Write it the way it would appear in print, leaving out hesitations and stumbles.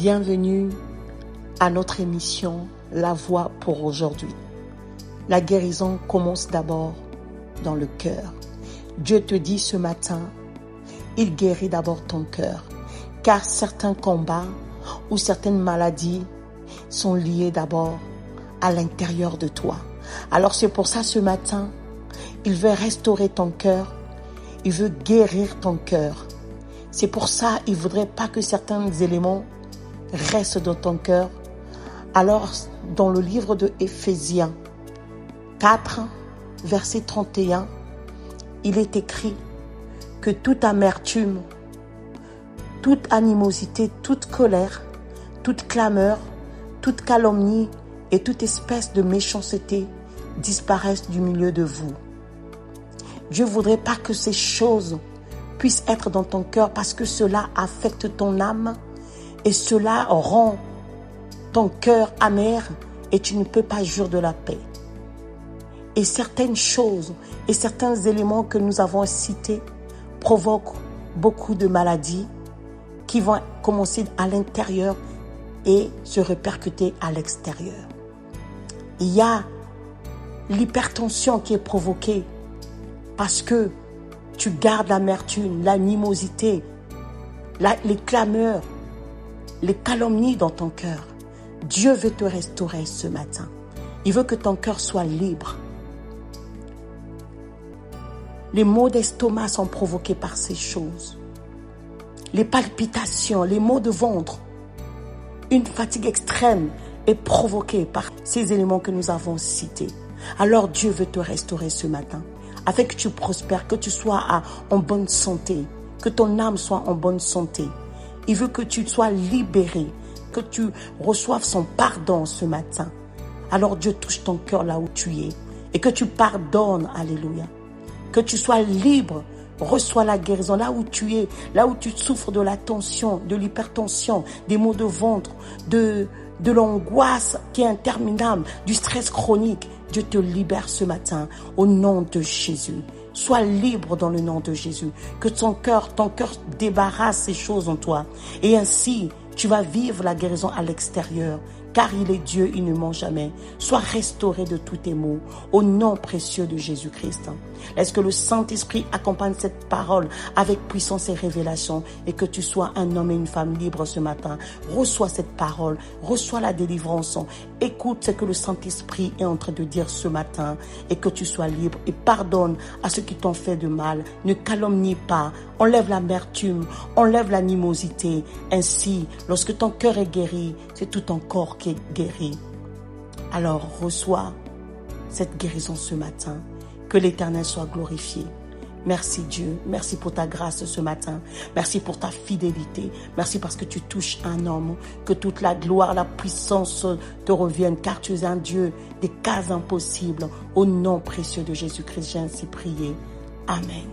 Bienvenue à notre émission La Voix pour aujourd'hui. La guérison commence d'abord dans le cœur. Dieu te dit ce matin, il guérit d'abord ton cœur, car certains combats ou certaines maladies sont liées d'abord à l'intérieur de toi. Alors c'est pour ça ce matin, il veut restaurer ton cœur, il veut guérir ton cœur. C'est pour ça il voudrait pas que certains éléments restent dans ton cœur. Alors dans le livre de Éphésiens 4, verset 31, il est écrit que toute amertume, toute animosité, toute colère, toute clameur, toute calomnie et toute espèce de méchanceté disparaissent du milieu de vous. Dieu voudrait pas que ces choses puissent être dans ton cœur parce que cela affecte ton âme et cela rend ton cœur amer et tu ne peux pas jouir de la paix. Et certaines choses et certains éléments que nous avons cités provoquent beaucoup de maladies qui vont commencer à l'intérieur et se répercuter à l'extérieur. Il y a l'hypertension qui est provoquée parce que tu gardes l'amertume, l'animosité, les clameurs, les calomnies dans ton cœur. Dieu veut te restaurer ce matin. Il veut que ton cœur soit libre. Les maux d'estomac sont provoqués par ces choses. Les palpitations, les maux de ventre, une fatigue extrême est provoquée par ces éléments que nous avons cités. Alors Dieu veut te restaurer ce matin, afin que tu prospères, que tu sois en bonne santé, que ton âme soit en bonne santé. Il veut que tu sois libéré, que tu reçoives son pardon ce matin. Alors Dieu touche ton cœur là où tu es et que tu pardonnes, alléluia. Que tu sois libre, reçois la guérison là où tu es, là où tu souffres de la tension, de l'hypertension, des maux de ventre, de l'angoisse qui est interminable, du stress chronique. Dieu te libère ce matin au nom de Jésus. Sois libre dans le nom de Jésus. Que ton cœur débarrasse ces choses en toi. Et ainsi, tu vas vivre la guérison à l'extérieur. Car il est Dieu, il ne ment jamais. Sois restauré de tous tes maux au nom précieux de Jésus-Christ. Laisse que le Saint-Esprit accompagne cette parole avec puissance et révélation et que tu sois un homme et une femme libres ce matin. Reçois cette parole, reçois la délivrance. Écoute ce que le Saint-Esprit est en train de dire ce matin et que tu sois libre et pardonne à ceux qui t'ont fait de mal. Ne calomnie pas, enlève l'amertume, enlève l'animosité. Ainsi, lorsque ton cœur est guéri, c'est tout ton corps qui est guéri. Alors reçois cette guérison ce matin. Que l'Éternel soit glorifié. Merci Dieu. Merci pour ta grâce ce matin. Merci pour ta fidélité. Merci parce que tu touches un homme. Que toute la gloire, la puissance te revienne car tu es un Dieu des cas impossibles. Au nom précieux de Jésus-Christ, j'ai ainsi prié. Amen.